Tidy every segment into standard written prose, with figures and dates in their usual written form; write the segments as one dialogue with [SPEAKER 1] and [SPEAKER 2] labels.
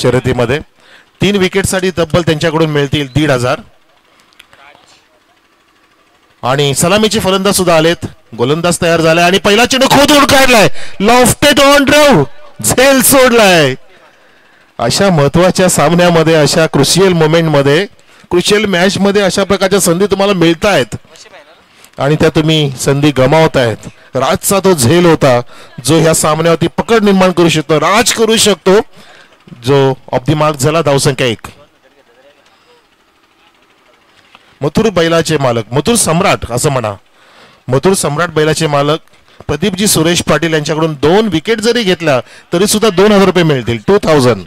[SPEAKER 1] शर्यतीमध्ये 3 विकेटसाठी तब्बल त्यांच्याकडून मिळतील 1,500. आणि सलामीचे फलंदाज सुद्धा आलेत. गोलंदाज तयार झालाय आणि पहिला चेंडू खोदून काढलाय. लॉफ्टेड ऑन ड्राइव्ह, झेल सोडलाय. अशा महत्वाच्या सामन्यामध्ये, अशा क्रुशियल मोमेंटमध्ये, क्रुशियल मॅच मध्ये अशा प्रकारच्या संधी तुम्हाला मिळत आहेत आणि त्या तुम्ही संधी गमावतायत. राजचा तो झेल होता जो ह्या सामन्यावरती पकड निर्माण करू शकतो, राज करू शकतो, जो ऑफ द मार्क झाला. धावसंख्या 1. मथुर बैलाचे मालक, मथुर सम्राट असं म्हणा, मथुर सम्राट बैलाचे मालक प्रदीपजी सुरेश पाटील यांच्याकडून 2 विकेट जरी घेतल्या तरी सुद्धा 2,000 रुपये मिळतील. 2,000.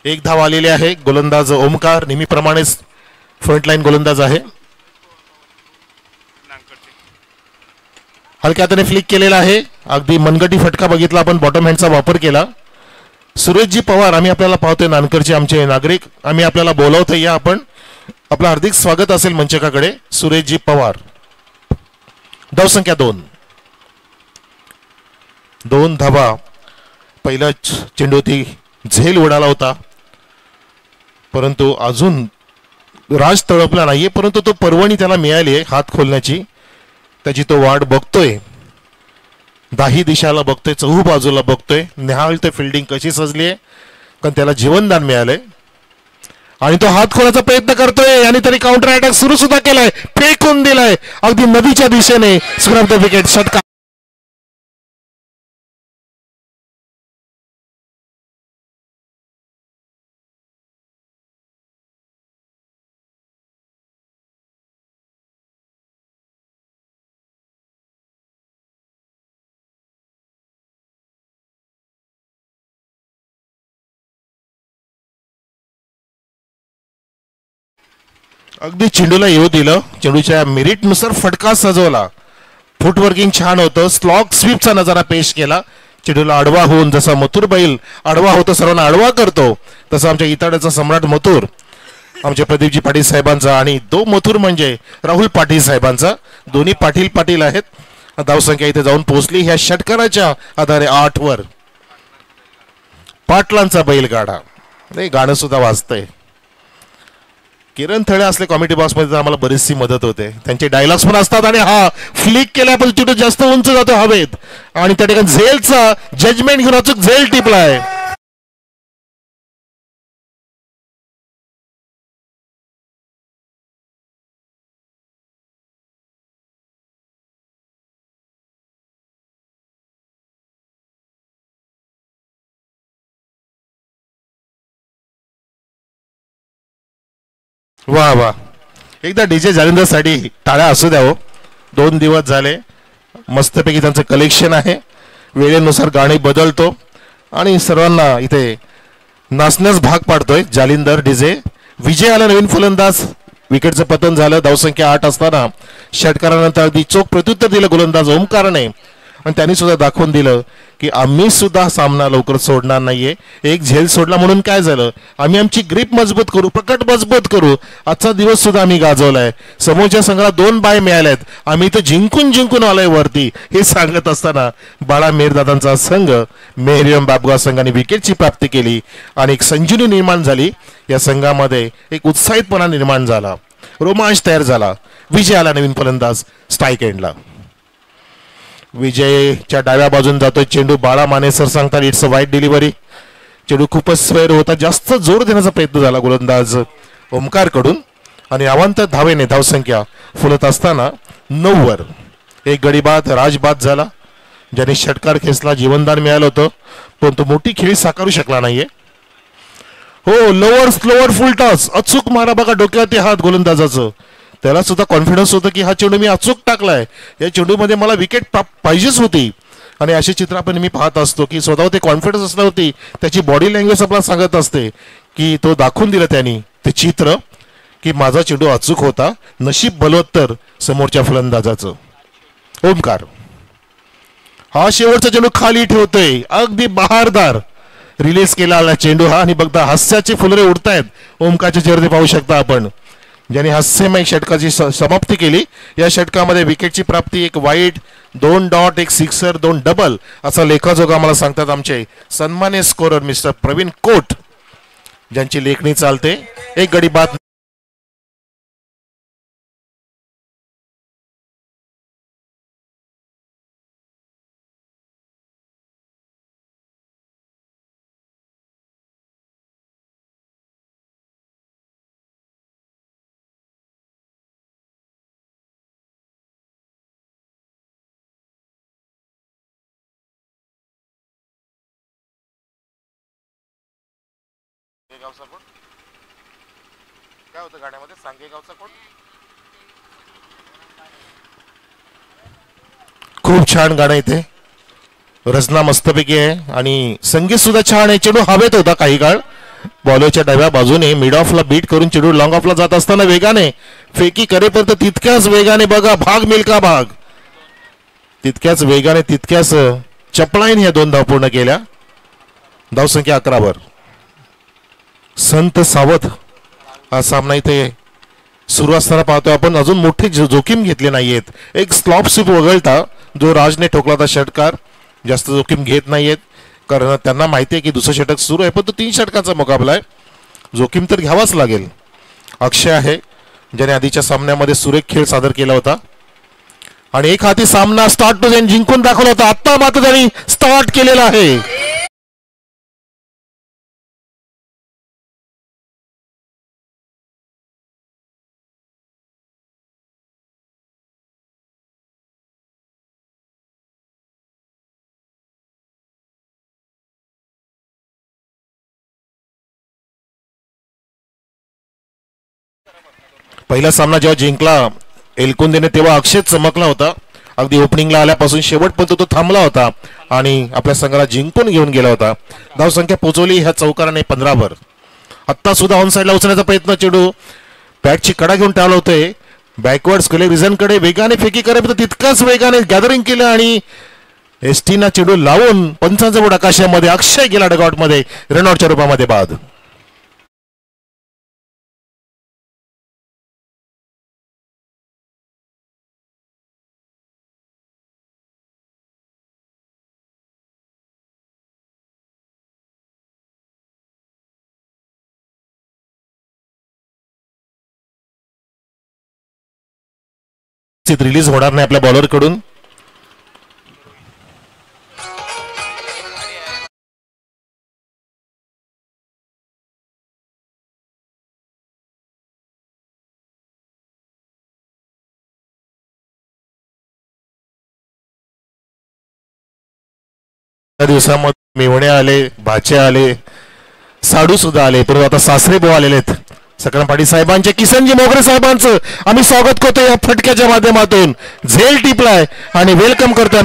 [SPEAKER 1] 1 धाव आलेली आहे. गोलंदाज ओमकार नेहमीप्रमाणेच फ्रंटलाईन गोलंदाज आहे. हलक्या हाताने फ्लिक केलेला आहे. अगदी मनगटी फटका बघितला आपण, बॉटम हँडचा वापर केला. सुरेशजी पवार आम्ही आपल्याला पाहतोय, नानकरचे आमचे नागरिक, आम्ही आपल्याला बोलावतोय, या आपण, आपलं हार्दिक स्वागत असेल मंचकाकडे. सुरेशजी पवार. धावसंख्या 2. 2 धावा. पहिला चेंडू ती झेल उडाला होता, परंतु अजून राज तळपला नाहीये, परंतु तो पर्वणी त्याला मिळाली आहे हात खोलण्याची. त्याची तो वाट बघतोय, दाही दिशाला बघतोय, चहू बाजूला बघतोय, निहाळतोय फिल्डिंग कशी सजली आहे, कारण त्याला जीवनदान मिळालंय आणि तो हात खोलायचा प्रयत्न करतोय आणि तरी काउंटर अटॅक सुरू सुद्धा केलाय, फेकून दिलाय अगदी नदीच्या दिशेने. स्क्रॅप द विकेट, षटकार. अगदी चेंडूला येऊ दिलं, चेंडूच्या मेरिटनुसार फटका सजवला, फुटवर्किंग छान होतं, स्लॉग स्वीपचा नजारा पेश केला. चेंडूला आडवा होऊन, जसा मथुर बैल आडवा होतो, सर्वांना आडवा करतो, तसं आमच्या इताड्याचा सम्राट मथुर, आमचे प्रदीपजी पाटील साहेबांचा आणि तो मथुर म्हणजे राहुल पाटील साहेबांचा, दोन्ही पाटील पाटील आहेत. धावसंख्या इथे जाऊन पोहोचली ह्या षटकाराच्या आधारे 8 वर. पाटलांचा बैलगाडा, नाही गाणं सुद्धा वाजतंय. किरण थळे असले कॉमेडी बॉक्समध्ये तर आम्हाला बरीचशी मदत होते, त्यांचे डायलॉग्स पण असतात. आणि हा फ्लिक केल्यापासून तिथे जास्त उंच जातो हवेत आणि त्या ठिकाणी झेलचा जजमेंट घेऊन अचूक झेल टिपलाय. वा वा, एकदा डीजे जालिंदर साठी टाळ्या असू द्या हो. 2 दिवस झाले मस्तपैकी त्यांचं कलेक्शन आहे, वेळेनुसार गाणी बदलतो आणि सर्वांना इथे नाचण्यास भाग पाडतोय. जालिंदर डीजे. विजय आला नवीन फलंदाज, विकेटचं पतन झालं. धावसंख्या 8 असताना षटकारानंतर अगदी चोख प्रत्युत्तर दिलं गोलंदाज ओमकारने आणि त्यांनी सुद्धा दाखवून दिलं की आम्ही सुद्धा सामना लवकर सोडणार नाहीये. एक झेल सोडला म्हणून काय झालं, आम्ही आमची ग्रीप मजबूत करू, पकड मजबूत करू. आजचा दिवस सुद्धा आम्ही गाजवलाय, समोरच्या संघाला 2 बाय मिळाल्यात, आम्ही इथं जिंकून आलोय वरती. हे सांगत असताना बाळा मेहरदादांचा संघ, मेहरियम बाबगाव संघाने विकेटची प्राप्ती केली आणि एक संजीवनी निर्माण झाली. या संघामध्ये एक उत्साहितपणा निर्माण झाला, रोमांच तयार झाला. विजय आला नवीन फलंदाज स्ट्राईक एंडला. विजयच्या डाव्या बाजून जातोय चेंडू. बाळा माने सर सांगतात इट्स अ वाईट डिलिव्हरी. चेंडू खूपच स्वेर होता, जास्त जोर देण्याचा प्रयत्न झाला गोलंदाज ओमकार कडून आणि अवांतर धावेने धावसंख्या फुलत असताना 9 वर. एक गडी बाद, राजबाद झाला, ज्याने षटकार खेचला, जीवनदान मिळालं होतं, पण तो मोठी खेळी साकारू शकला नाहीये. हो, लोअर स्लोअर फुल टॉस अचूक मारा बघा, डोक्यावरती हात गोलंदाजाचं. त्याला सुद्धा कॉन्फिडन्स होतं की हा चेंडू मी अचूक टाकलाय, या चेंडूमध्ये मला विकेट पाहिजेच होती. आणि अशी चित्र आपण मी पाहत असतो की स्वतः ते कॉन्फिडन्स असल्यावरती त्याची बॉडी लँग्वेज आपल्याला सांगत असते की तो दाखवून दिलं त्यांनी ते चित्र की माझा चेंडू अचूक होता. नशीब बलवत्तर समोरच्या फलंदाजाचं. ओमकार हा शेवटचा चेंडू खाली ठेवतोय, अगदी बहारदार रिलीज केला चेंडू हा. आणि बघता हास्याचे फुलरे उडतायत ओमकारच्या चेहऱ्यावर पाहू शकता आपण, ज्याने हास्यमय षटकाची समाप्ती केली. या षटकामध्ये विकेटची प्राप्ती, एक वाईट, 2 डॉट, एक सिक्सर, 2 डबल असा लेखाजोखा आम्हाला सांगतात आमचे सन्मान्य स्कोरर मिस्टर प्रवीण कोट, ज्यांची लेखणी चालते. एक गडी बाद. काय होतं गाण्यामध्ये? सांगेगावचा कोण? खूप छान गाणं इथे, रचना मस्तपैकी आहे आणि संगीत सुद्धा छान आहे. चेंडू हवेत होता काही काळ, बॉलरच्या डाव्या बाजूने मिड ऑफला बीट करून चेंडू लॉंग ऑफला जात असताना वेगाने फेकी करेपर्यंत तितक्याच वेगाने बघा भाग मिल्का भाग, तितक्याच वेगाने तितक्याच चपळाईने ह्या 2 धावा पूर्ण केल्या. धावसंख्या 11 वर. संत सावध हा सामना इथे सुरू असताना पाहतोय आपण. अजून मोठी जोखीम घेतली नाहीयेत. एक स्लॉप स्वीप वगळता जो राजने ठोकला होता षटकार, जास्त जोखीम घेत नाहीयेत कारण त्यांना माहिती आहे की दुसरं षटक सुरू आहे, पण तो 3 षटकांचा मुकाबला आहे, जोखीम तर घ्यावाच लागेल. अक्षय आहे ज्याने आधीच्या सामन्यामध्ये सुरेख खेळ सादर केला होता आणि एक हाती सामना स्टार्ट टू एंड जिंकून दाखवला होता. आता मात्र त्यांनी स्टार्ट केलेला आहे. पहिला सामना जेव्हा जिंकला एलकुंदेने तेव्हा अक्षय चमकला होता. अगदी ओपनिंगला आल्यापासून शेवटपर्यंत तो थांबला होता आणि आपल्या संघाला जिंकून घेऊन गेला होता. धावसंख्या पोहोचवली ह्या चौकाराने 15 वर. आत्ता सुद्धा ऑन साईडला उचलण्याचा प्रयत्न, चेंडू बॅटची कडा घेऊन टाळला होते. बॅकवर्ड्स केले रिझनकडे वेगाने फेकी करेपर्यंत तितकाच वेगाने गॅदरिंग केलं आणि एसटीना चेंडू लावून पंचांचा बोट आकाशामध्ये. अक्षय गेला डगआउटमध्ये रनआउटच्या रूपामध्ये बाद. रिलीज होणार नाही आपल्या बॉलर कडून. दिवसामध्ये मेवणे आले, भाचे आले, साडू सुद्धा आले, परंतु आता सासरे भाऊ आलेले आहेत. सकरम पाटील साहेबांचे, किसनजी मोगरे साहेबांचं आम्ही स्वागत करतो या फटक्याच्या माध्यमातून. झेल टिपलाय आणि वेलकम करतोय.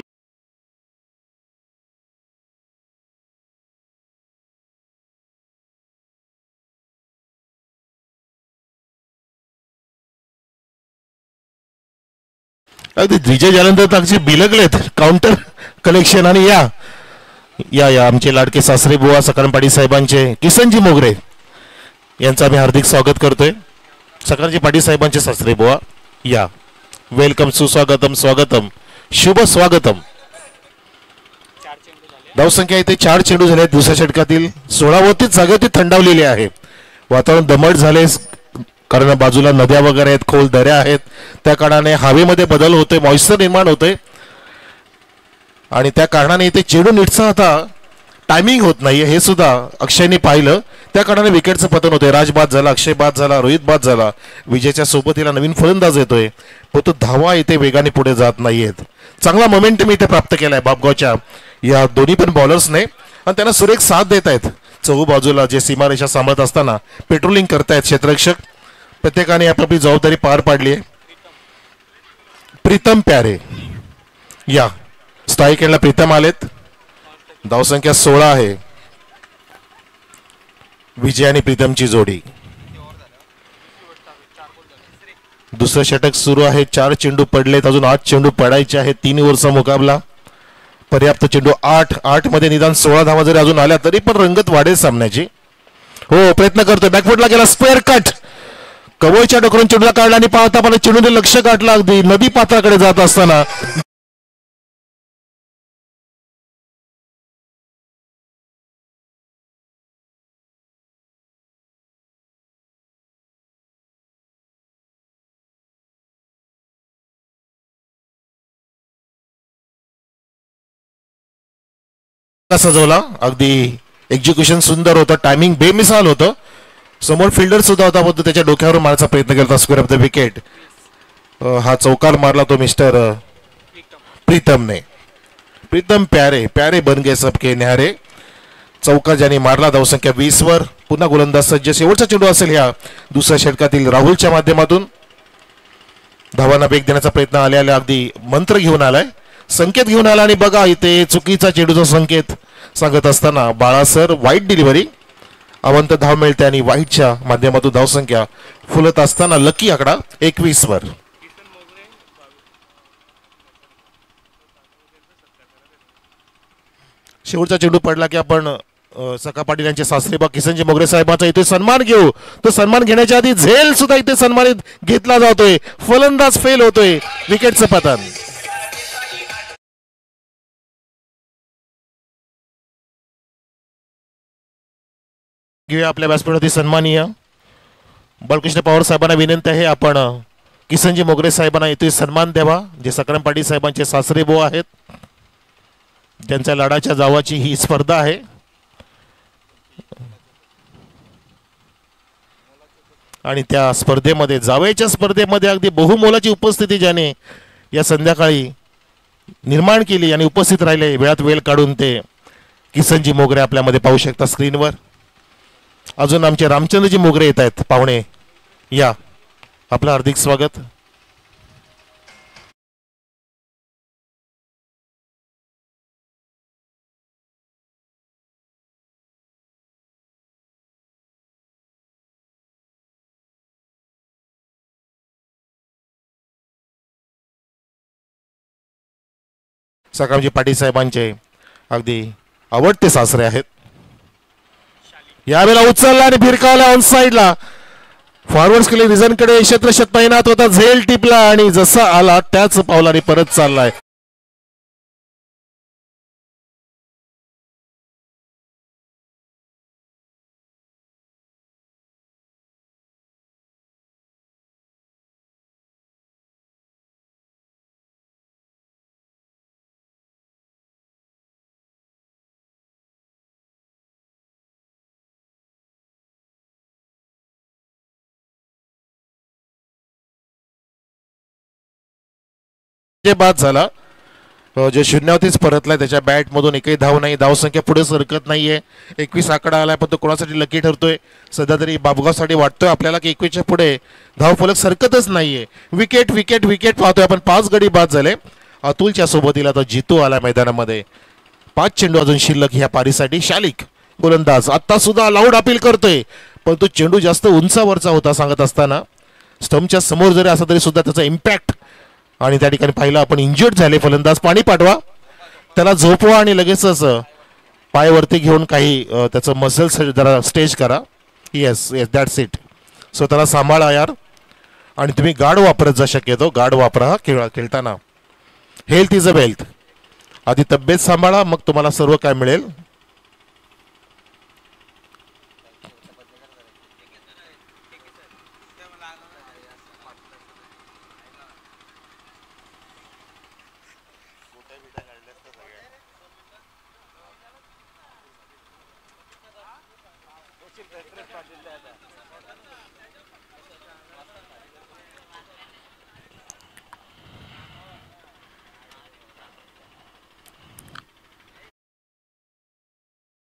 [SPEAKER 1] अगदी विजय झाल्यानंतर अगदी बिलगलेत काउंटर कलेक्शन. आणि या या या आमचे लाडके सासरे बुवा सकरम पाटील साहेबांचे किसनजी मोगरे यांचं आम्ही हार्दिक स्वागत करतोय. सकरजी पाटील साहेबांचे सासरे बुवा या, वेलकम, सुस्वागतम, स्वागतम, शुभ स्वागतम. धावसंख्या इथे 4 चेंडू झाले. दुसऱ्या षटकातील 16वीच जागेवरती थंडावलेली आहे. वातावरण दमट झाले कारण बाजूला नद्या वगैरे आहेत, खोल दऱ्या आहेत, त्या कारणाने हवेमध्ये बदल होते, मॉइश्चर निर्माण होते आणि त्या कारणाने इथे चेंडू नीटचा आता टायमिंग होत नाहीये. हे सुद्धा अक्षयने पाहिलं, त्या कारणाने विकेटचं पतन होते. राज बाद झाला, अक्षय बाद झाला, रोहित बाद झाला. विजयच्या सोबतीला नवीन फलंदाज येतोय, पण तो धावा इथे वेगाने पुढे जात नाहीयेत. चांगला मोमेंटम इथे प्राप्त केलाय बापगावच्या या दोन्ही पण बॉलर्सने आणि त्यांना सुरेख साथ देत आहेत. चहू बाजूला जे सीमारेषा सांभाळत असताना पेट्रोलिंग करतायत क्षेत्ररक्षक. प्रत्येकाने आपली जबाबदारी पार पाडली आहे. प्रीतम प्यारे या स्ट्राईक एंडला प्रीतम आलेत. धावसंख्या 16 आहे. विजय आणि प्रीतमची जोडी. दुसरं षटक सुरू आहे. 4 चेंडू पडलेत, अजून 8 चेंडू पडायचे आहेत. 3 ओव्हरचा मुकाबला. पर्याप्त चेंडू 8 मध्ये निदान 16 धावा जरी अजून आल्या तरी पण रंगत वाढेल सामन्याची. हो, प्रयत्न करतोय, बॅकफुटला गेला, स्क्वेअर कट, कवळच्या डोकरून चेंडूला काढला आणि पाहता पाहता चेंडूने लक्ष गाठलं अगदी नदी पात्राकडे जात असताना. सजवला, अगदी एक्झिक्युशन सुंदर होतं, टायमिंग बेमिसाल होतं. समोर फिल्डर सुद्धा होता, परंतु त्याच्या डोक्यावर मारण्याचा प्रयत्न केला. Square of the wicket. हा चौकार मारला तो मिस्टर प्रीतमने. प्रीतम प्यारे प्यारे बन गए सबके न्यारे. चौकार ज्याने मारला, धावसंख्या 20 वर. पुन्हा गोलंदाज सज्ज. शेवटचा चेंडू असेल ह्या दुसऱ्या षटकातील राहुलच्या माध्यमातून. धावांना वेग देण्याचा प्रयत्न आलेला, अगदी मंत्र घेऊन आलाय, संकेत घेऊन आला. आणि बघा इथे चुकीचा चेंडूचा संकेत सांगत असताना बाळासर वाईट डिलिव्हरी. अवंत धाव मिळते आणि वाईटच्या माध्यमातून धावसंख्या फुलत असताना लकी आकडा 21 वर. शेवटचा चेंडू पडला की आपण सखा पाटील यांचे सासरे बा किसनजी मोगरे साहेबांचा इथे सन्मान घेऊ. तो सन्मान घेण्याच्या आधी झेल सुद्धा इथे सन्मानित घेतला जातोय. फलंदाज फेल होतोय. विकेटचं पतन. घेऊया आपल्या व्यासपीठावरती सन्माननीय बाळकृष्ण पवार साहेबांना विनंती आहे, आपण किसनजी मोगरे साहेबांना इथे सन्मान द्यावा, जे सकरम पाटील साहेबांचे सासरे भाऊ आहेत. त्यांच्या लाडाच्या जावाची ही स्पर्धा आहे. आणि त्या स्पर्धेमध्ये, जावयाच्या स्पर्धेमध्ये अगदी बहुमोलाची उपस्थिती ज्याने या संध्याकाळी निर्माण केली आणि उपस्थित राहिले वेळात वेळ काढून, ते किसनजी मोगरे आपल्यामध्ये पाहू शकता स्क्रीनवर. अजून आमचे रामचंद्रजी मोगरे येत आहेत पाहुणे. या, आपलं हार्दिक स्वागत. सकाळजी पाटील साहेबांचे अगदी आवडते सासरे आहेत. यावेळेला उचलला आणि भिरकावला ऑन साइडला. फॉरवर्ड केले रिझनकडे क्षेत्रशत तैनात होता. झेल टिपला आणि जसा आला त्याच पावलाने परत चाललाय. बाद झाला, जो शून्यावरतीच परतलाय. त्याच्या बॅट मधून एकही धाव नाही. धावसंख्या पुढे सरकत नाहीये. 21 आकडा आलाय, पण तो कोणासाठी लकी ठरतोय सध्या तरी बाबुगावसाठी वाटतोय आपल्याला की 21च्या पुढे धाव फलक सरकतच नाहीये. विकेट विकेट विकेट पाहतोय आपण. 5 गडी बाद झाले. अतुलच्या सोबतीला आता जितू आलाय मैदानामध्ये. 5 चेंडू अजून शिल्लक ह्या पारीसाठी. शालिक गोलंदाज आता सुद्धा लाऊड अपील करतोय, पण तो चेंडू जास्त उंचावरचा होता सांगत असताना. स्टंपच्या समोर जरी असला तरी सुद्धा त्याचा इम्पॅक्ट. आणि त्या ठिकाणी पाहिलं आपण इंजर्ड झाले फलंदाज. पाणी पाठवा, त्याला झोपवा आणि लगेचच पायावरती घेऊन काही त्याचं मसल्स जरा स्टेज करा. Yes yes, that's it. स्वतःला सांभाळा यार. आणि तुम्ही गार्ड वापरत जा, शक्यतो गार्ड वापरा खेळताना. Health is a wealth. आधी तब्येत सांभाळा, मग तुम्हाला सर्व काय मिळेल.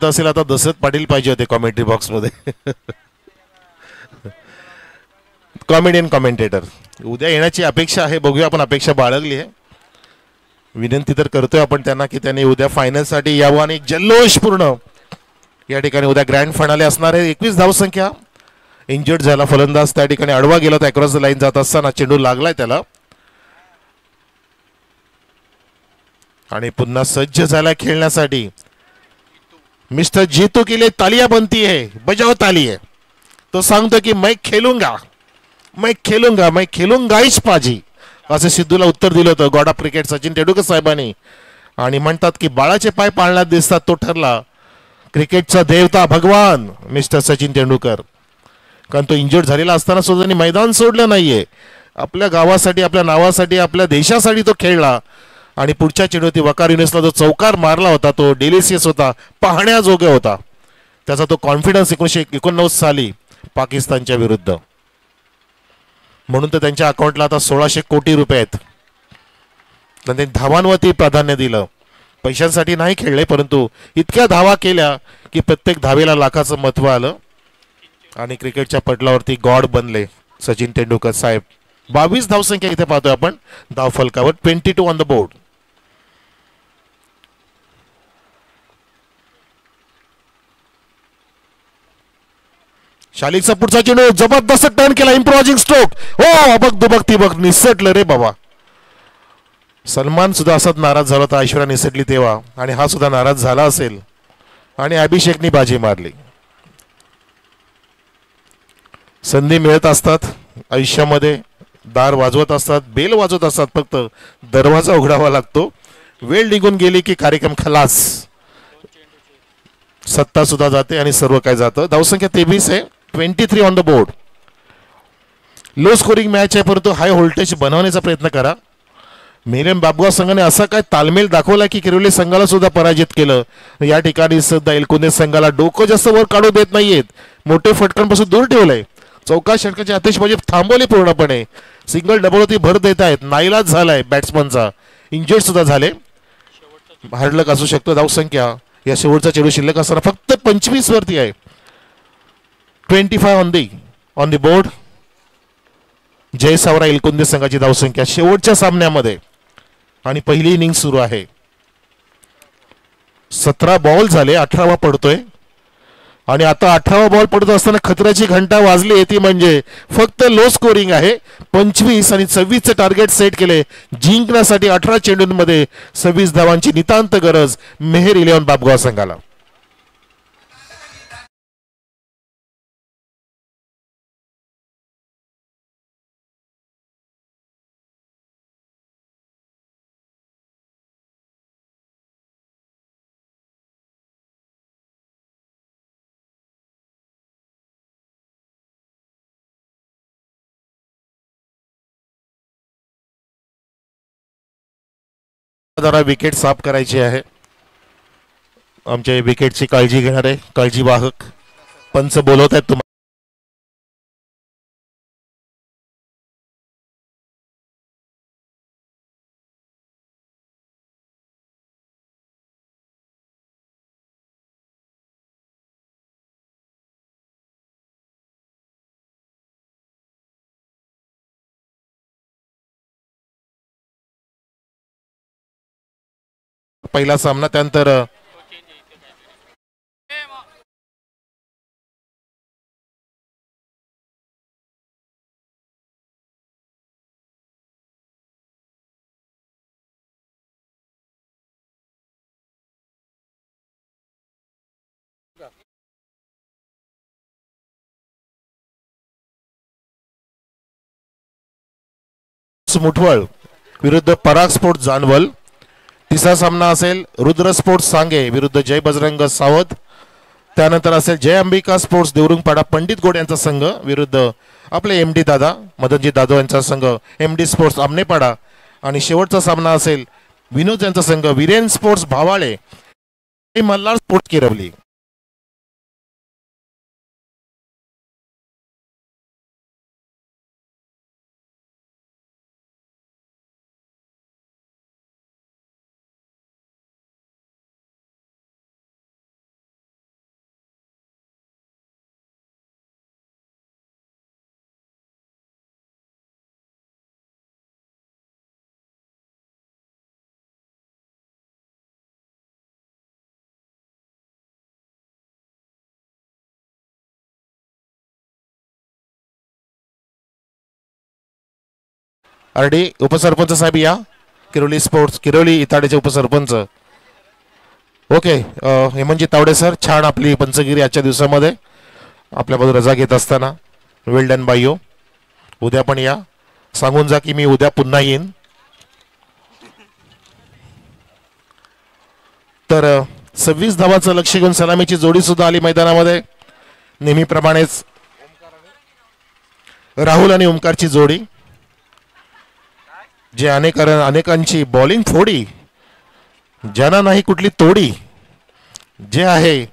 [SPEAKER 1] असेल आता दशरथ पाटील पाहिजे होते कॉमेंट्री बॉक्स मध्ये. कॉमेडियन कॉमेंटेटर उद्या येण्याची अपेक्षा आहे. बघूया, आपण अपेक्षा बाळगली आहे. विनंती तर करतोय आपण त्यांना की त्यांनी उद्या फायनल साठी यावं आणि जल्लोषपूर्ण या ठिकाणी उद्या ग्रँड फायनल असणार आहे. 21 धावसंख्या. इंजर्ड झाला फलंदाज, त्या ठिकाणी आडवा गेला होता. अक्रॉस द लाईन जात असताना चेंडू लागलाय त्याला आणि पुन्हा सज्ज झाला खेळण्यासाठी. मिस्टर जीतू के लिए तालियां बनती है, बजाओ ताली है. तो सांगतो की मैं खेलूंगा मैं खेलूंगा मैं खेलूंगाच पाजी, असं सिद्धूला उत्तर दिलं होतं God of cricket Sachin Tendulkar साहेबांनी. आणि म्हणतात की बाळाचे पाय पाळण्यात दिसतात, तो ठरला क्रिकेटचा देवता भगवान मिस्टर सचिन तेंडुलकर. कारण तो इंजर्ड झालेला असताना सुद्धा त्यांनी मैदान सोडलं नाहीये. आपल्या गावासाठी, आपल्या नावासाठी, आपल्या देशासाठी तो खेळला आणि पुढच्या चेंडूवरती वकार युनिसला जो चौकार मारला होता तो डेलिसियस होता, पाहण्याजोग्य होता. त्याचा तो कॉन्फिडन्स 1989 साली पाकिस्तानच्या विरुद्ध. म्हणून तर त्यांच्या अकाउंटला आता 1600 कोटी रुपये आहेत. त्यांनी धावांवरती प्राधान्य दिलं, पैशांसाठी नाही खेळले, परंतु इतक्या धावा केल्या की प्रत्येक धावेला लाखाचं महत्व आलं आणि क्रिकेटच्या पटलावरती गॉड बनले सचिन तेंडुलकर साहेब. 22 धावसंख्या इथे पाहतोय आपण धावफलकावर, 22 ऑन द बोर्ड. शालिकचा पुढचा चेंडू जबरदस्त टर्न केला, इम्प्रोवायझिंग स्ट्रोक. हो अबक दुबक ती बघ निसटलं रे बाबा. सलमान सुद्धा असाच नाराज झाला होता ऐश्वर्या निसटली तेव्हा, आणि हा सुद्धा नाराज झाला असेल आणि अभिषेकनी बाजी मारली. संधी मिळत असतात आयुष्यामध्ये, दार वाजवत असतात, बेल वाजवत असतात, फक्त दरवाजा उघडावा लागतो. वेळ निघून गेली की कार्यक्रम खलास, सत्ता सुद्धा जाते आणि सर्व काय जातं. धावसंख्या 23 आहे, 23 on the board. Low scoring match आहे, परंतु हाय व्होल्टेज बनवण्याचा प्रयत्न करा. मेरन बाबगाव संघाने असा काय तालमेल दाखवला की किरोली संघाला सुद्धा पराजित केलं. या ठिकाणी सुद्धा एलकुंदे संघाला डोकं जास्त वर काढू देत नाहीयेत, मोठे फटकांपासून दूर ठेवलंय. चौका षटकाची आतिषबाजी थांबवली पूर्णपणे. सिंगल डबलवरती भर देत आहेत, नाईलाज झालाय बॅट्समनचा, इंजर्ड सुद्धा झाले, हार्डलक असू शकतो. धावसंख्या या शेवटचा चेंडू शिल्लक असताना फक्त 25 वरती आहे. 25 ऑन द बोर्ड. जय सावरा एलकुंदे संघाची धावसंख्या शेवटच्या सामन्यामध्ये, आणि पहिली इनिंग सुरू आहे. 17 बॉल झाले, 18वा पडतोय, आणि आता 18वा बॉल पडत असताना खतऱ्याची घंटा वाजली. ती म्हणजे फक्त लो स्कोरिंग आहे. 25 आणि 26चे टार्गेट सेट केले जिंकण्यासाठी. 18 चेंडूंमध्ये 26 धावांची नितांत गरज मेहर इलेव्हन बाबगाव संघाला. जरा विकेट साफ करायची आहे. आमच्या विकेटची काळजी घेणारे काळजी वाहक पंच बोलवत आहेत तुम्हाला. पहिला सामना, त्यानंतर मुठवळ विरुद्ध पराग स्पोर्ट्स जानवल. तिसरा सामना असेल रुद्र स्पोर्ट्स सांगे विरुद्ध जय बजरंग सावध. त्यानंतर असेल जय अंबिका स्पोर्ट्स देवरुंगपाडा पंडित गोड यांचा संघ विरुद्ध आपले एमडी दादा मदनजी दादो यांचा संघ एमडी स्पोर्ट्स आमनेपाडा. आणि शेवटचा सामना असेल विनोद यांचा संघ Viren sports Bhavale Malhar sports Kirwali. RD उपसरपंच साहेब या, किरोली स्पोर्ट्स किरोली इताडेचे उपसरपंच. ओके, हेमंतजी तावडे सर, छान आपली पंचगिरी आजच्या दिवसामध्ये आपल्याबरोबर रजा घेत असताना. वेल डन बाय यू. उद्या पण या, सांगून जा की मी उद्या पुन्हा येईन. तर 26 धावाचं लक्ष घेऊन सलामीची जोडी सुद्धा आली मैदानामध्ये. नेहमीप्रमाणेच राहुल आणि ओमकारची जोडी, जे अनेकांची बॉलिंग फोडी ज्यांना नाही कुठली तोडी, जे आहे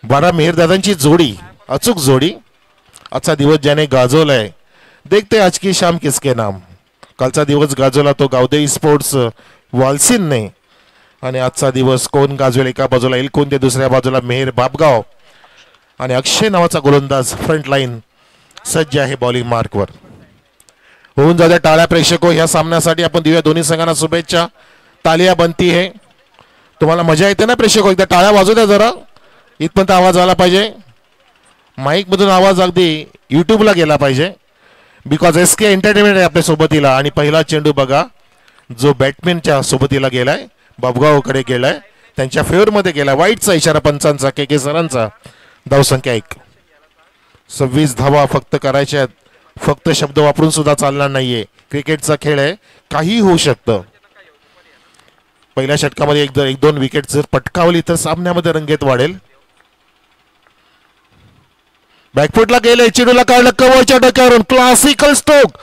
[SPEAKER 1] बारा मेहरदादांची जोडी, अचूक जोडी. आजचा दिवस ज्याने गाजवलाय, देखते आज की शाम किसके नाम. कालचा दिवस गाजवला तो गावदेवी स्पोर्ट्स वालसीनने, आणि आजचा दिवस कोण गाजवेल? एका बाजूला एलकुंदे, दुसऱ्या बाजूला मेहर बापगाव, आणि अक्षय नावाचा गोलंदाज फ्रंट लाईन सज्ज आहे बॉलिंग मार्कवर. होऊन जाऊ द्या टाळ्या प्रेक्षको. ह्या सामन्यासाठी आपण देऊया दोन्ही संघांना शुभेच्छा. तालिया बनती है. तुम्हाला मजा येते ना प्रेक्षको? एकदा टाळ्या वाजू द्या जरा. इथपर्यंत आवाज आला पाहिजे. माईक मधून आवाज अगदी युट्यूबला गेला पाहिजे. बिकॉज SK एंटरटेनमेंट आहे आपल्या सोबतीला. आणि पहिला चेंडू बघा जो बॅटमॅनच्या सोबतीला गेलाय, बाबगावकडे गेलाय, त्यांच्या फेवरमध्ये गेला. वाईटचा इशारा पंचांचा, KK सरांचा. धावसंख्या 1. 26 धावा फक्त करायच्या. फक्त शब्द वापरून सुद्धा चालणार नाहीये. क्रिकेटचा खेळ आहे, काही होऊ शकतं. पहिल्या षटकामध्ये एक दोन विकेट जर पटकावली तर सामन्यामध्ये रंगेत वाढेल. बॅकफुटला गेले, चेंडूला काढलं कव्हरच्या डोक्यावरून. क्लासिकल स्ट्रोक,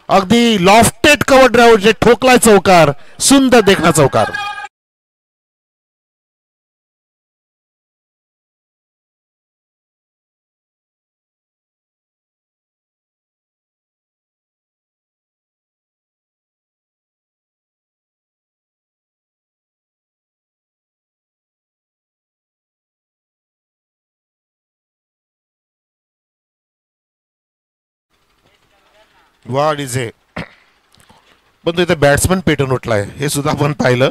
[SPEAKER 1] अगदी लॉफ्टेड कव्हर ड्राइव्ह जे ठोकलाय चौकार. सुंदर देखणा चौकार. वा डीजे. पण तो इथे बॅट्समन पेटून उठलाय, हे सुद्धा आपण पाहिलं.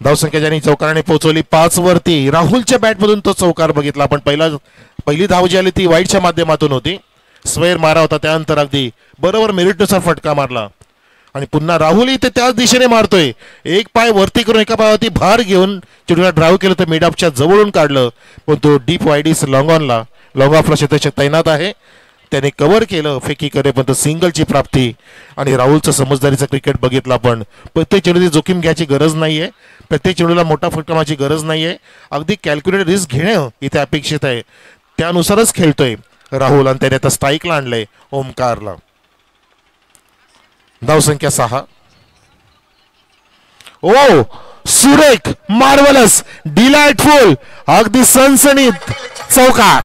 [SPEAKER 1] धावसंख्या ज्यांनी चौकाराने पोहोचवली 5 वरती. राहुलच्या बॅटमधून तो चौकार बघितला आपण. पहिली धाव जी आली ती वाईटच्या माध्यमातून होती. स्वेर मारा होता, त्यानंतर अगदी बरोबर मेरिटनुसार फटका मारला. आणि पुन्हा राहुल इथे त्याच दिशेने मारतोय. एक पाय वरती करून एका पायावरती भार घेऊन चेंडूला ड्राईव्ह केलं तर मिडऑफच्या जवळून काढलं. पण तो डीप वाईडीस लॉंग ऑफला क्षेत्ररक्षक तैनात आहे, त्याने कव्हर केलं फेकी करे, पण सिंगलची प्राप्ती. आणि राहुलचं समजदारीचं क्रिकेट बघितलं आपण. प्रत्येक चेंडूची जोखीम घ्यायची गरज नाहीये, प्रत्येक चेंडूला मोठा फटका मारण्याची गरज नाहीये. अगदी कॅल्क्युलेटेड रिस्क घेणं इथे अपेक्षित आहे. त्यानुसारच खेळतोय राहुल. आणि त्याने आता स्ट्राईकला आणलंय ओमकारला. धावसंख्या 6. ओ सुरेख, मार्वलस, डिलाइटफुल, अगदी सनसनीत चौकार.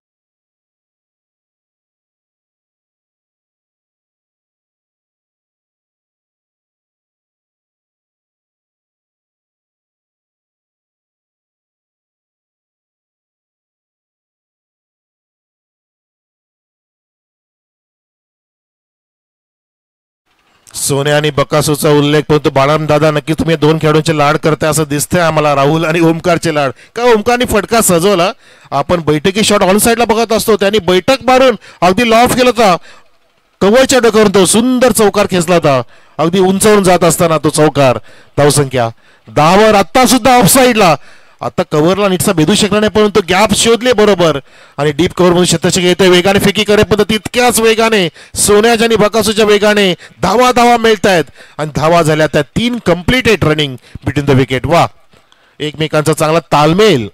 [SPEAKER 1] सोन्या आणि बकासूचा उल्लेख करतो बाळाराम दादा. नक्की तुम्ही 2 खेळाडूंचे लाड करताय असं दिसतंय आम्हाला. राहुल आणि ओमकारचे लाड. का ओमकारने फटका सजवला. आपण बैठकी शॉट ऑन साईडला बघत असतो, त्यांनी बैठक मारून अगदी लॉफ केला होता. कवळच्या डोक्यावरून तो सुंदर चौकार खेचला होता. अगदी उंचावरून जात असताना तो चौकार. धावसंख्या 10 वर. आत्ता सुद्धा ऑफ साईडला. आता कव्हरला नीटसा भेदू शकला नाही, परंतु गॅप शोधले बरोबर. आणि डीप कव्हर म्हणून क्षेत्ररक्षक येतोय वेगाने फेकी करे, पण तितक्याच वेगाने सोन्याच्या आणि बकासूच्या वेगाने धावा मिळत आहेत. आणि धावा झाल्या त्या 3 completed running between the wicket. वा, एकमेकांचा चांगला तालमेल.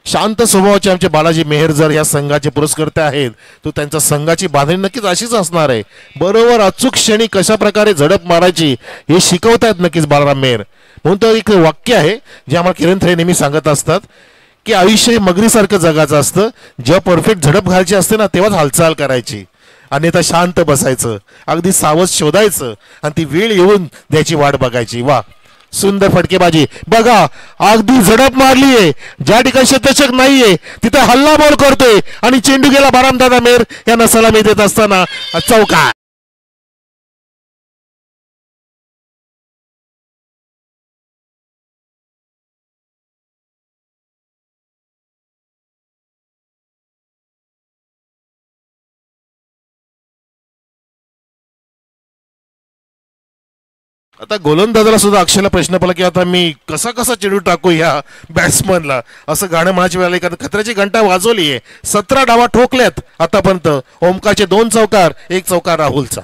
[SPEAKER 1] शांत स्वभावाचे आमचे बालाजी मेहर जर या संघाचे पुरस्कर्ते आहेत, तर त्यांच्या संघाची बांधणी नक्कीच अशीच असणार आहे. बरोबर अचूक क्षणी कशा प्रकारे झडप मारायची हे शिकवतायत नक्कीच बाळाराम मेहर. म्हणून तर एक वाक्य आहे जे आम्हाला किरण थळे नेहमी सांगत असतात की आयुष्य हे मगरीसारखं जगाचं असतं. जेव्हा परफेक्ट झडप घालायची असते ना, तेव्हाच हालचाल करायची, अन्यथा शांत बसायचं, अगदी सावध शोधायचं आणि ती वेळ येऊन द्यायची वाट बघायची. वा, सुंदर फटकेबाजी बघा. अगदी झडप मारलीये. ज्या ठिकाणी क्षेत्ररक्षक नाहीये तिथे हल्ला बॉल करतोय आणि चेंडू गेला बारामदादा मेहर यांना सलामी देत असताना चौकार. आता गोलंदाजाला सुद्धा अक्षयला प्रश्न पडला की आता मी कसा कसा चेंडू टाकू ह्या बॅट्समनला, असं गाणं म्हणायची वेळ आली. कारण खतऱ्याची घंटा वाजवली आहे. 17 डावा ठोकल्यात आतापर्यंत. ओमकारचे 2 चौकार, 1 चौकार राहुलचा.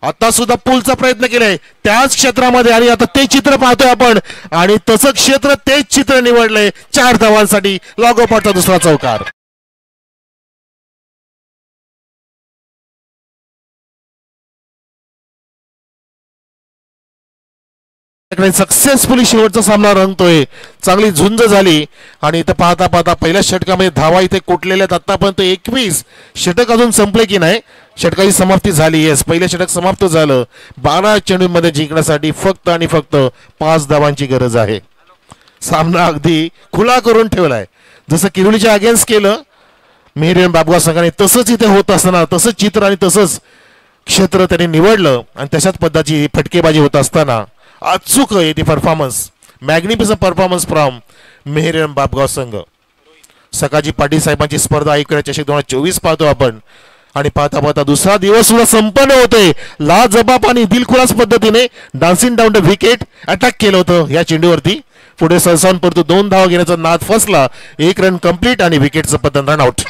[SPEAKER 1] आता सुद्धा पुलचा प्रयत्न केलाय त्याच क्षेत्रामध्ये, आणि आता ते चित्र पाहतोय आपण. आणि तसं क्षेत्र तेच चित्र निवडलंय 4 धावांसाठी. लागोपाठचा दुसरा चौकार. सक्सेसफुली शेवटचा सामना रंगतोय. चांगली झुंज झाली आणि इथं पाहता पाहता पहिल्या षटकामध्ये धावा इथे कोटलेल्या आहेत. आतापर्यंत 21 षटक अजून संपले की नाही. षटकाची समाप्ती झाली. येस, पहिलं षटक समाप्त झालं. 12 चेंडूंमध्ये जिंकण्यासाठी फक्त आणि फक्त 5 धावांची गरज आहे. सामना अगदी खुला करून ठेवलाय. जसं किरोलीच्या अगेन्स्ट केलं मेहर बाबुगाव संघाने, तसंच इथे होत असताना तसंच चित्र आणि तसंच क्षेत्र त्यांनी निवडलं आणि तशाच पद्धतीची फटकेबाजी होत असताना अचूक येते performance, magnificent performance from Mehar Babgaon संघ. सकाळची पाटील साहेबांची स्पर्धा आयोगाच्या चषक 2024 पाहतो आपण आणि पाहता पाहता दुसरा दिवस सुद्धा संपन्न होतोय. लाजबाब आणि दिलखुलास पद्धतीने dancing down the wicket attack केलं होतं या चेंडूवरती. पुढे सरसावून परंतु 2 धावा घेण्याचा नाद फसला. 1 रन कंप्लीट आणि विकेटचं पतन, रन आउट.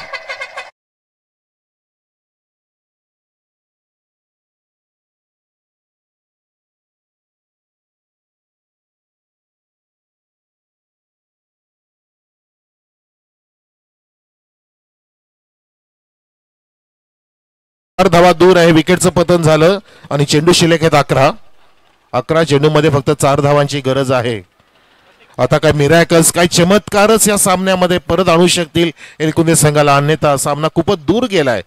[SPEAKER 1] धावा दूर आहे. विकेटचं पतन झालं आणि चेंडू शिल्लक आहेत 11 चेंडूमध्ये फक्त 4 धावांची गरज आहे. आता काय मिरॅकल्स, काय चमत्कारच या सामन्यामध्ये परत आणू शकतील एलकुंदे संघाला. अन्यथा सामना खूपच दूर गेलाय.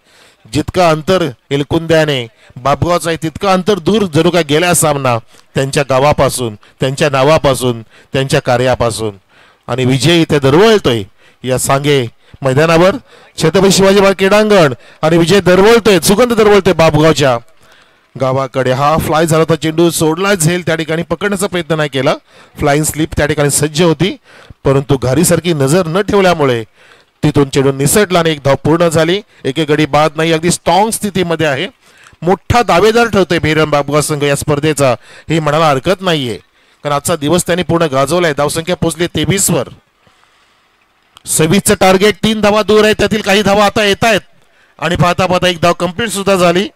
[SPEAKER 1] जितकं अंतर एलकुंद्याने बाबगावचं आहे तितकं अंतर दूर जरूर काय गेला सामना त्यांच्या गावापासून, त्यांच्या नावापासून, त्यांच्या कार्यापासून. आणि विजय इथे दरवळतोय या सांगे मैदानावर. छत्रपती शिवाजी महाराज क्रीडांगण आणि विजय दरवळतोय, सुगंध दरवळतोय बाबगावच्या गावाकडे. हा फ्लाय झाला होता चेंडू, सोडला झेल त्या ठिकाणी पकडण्याचा प्रयत्न नाही केला. फ्लाइंग स्लिप त्या ठिकाणी सज्ज होती परंतु घारीसारखी नजर न ठेवल्यामुळे तिथून चेंडू निसटला आणि 1 धाव पूर्ण झाली. एक गडी बाद नाही. अगदी स्ट्रॉंग स्थितीमध्ये आहे. मोठा दावेदार ठरतोय मेहर बाबगाव संघ या स्पर्धेचा, हे म्हणायला हरकत नाहीये. कारण आजचा दिवस त्यांनी पूर्ण गाजवलाय. धावसंख्या पोहोचली 23 वर. 26चं टार्गेट. 3 धावा दूर आहे. त्यातील काही धावा आता येत आहेत आणि पाहता पाहता 1 धाव कंप्लीट सुद्धा झाली.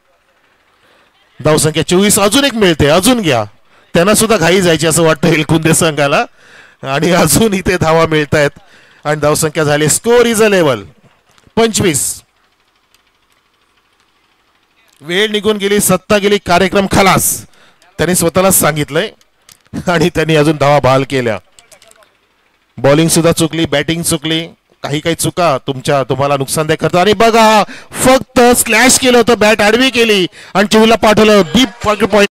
[SPEAKER 1] धावसंख्या 24. अजून एक मिळते, अजून घ्या. त्यांना सुद्धा घाई जायची असं वाटतं एलकुंदे संघाला आणि अजून इथे धावा मिळत आहेत आणि धावसंख्या झाली. Score is a level 25. वेळ निघून गेली, सत्ता गेली, कार्यक्रम खलास त्यांनी स्वतःलाच सांगितलंय आणि त्यांनी अजून धावा बहाल केल्या. बॉलिंग सुद्धा चुकली, बॅटिंग चुकली. काही काही चुका तुम्हाला नुकसानदायक करतात. आणि बघा फक्त स्लॅश केलं होतं, बॅट आडवी केली आणि चेंडूला पाठवलं डीप पॉइंट.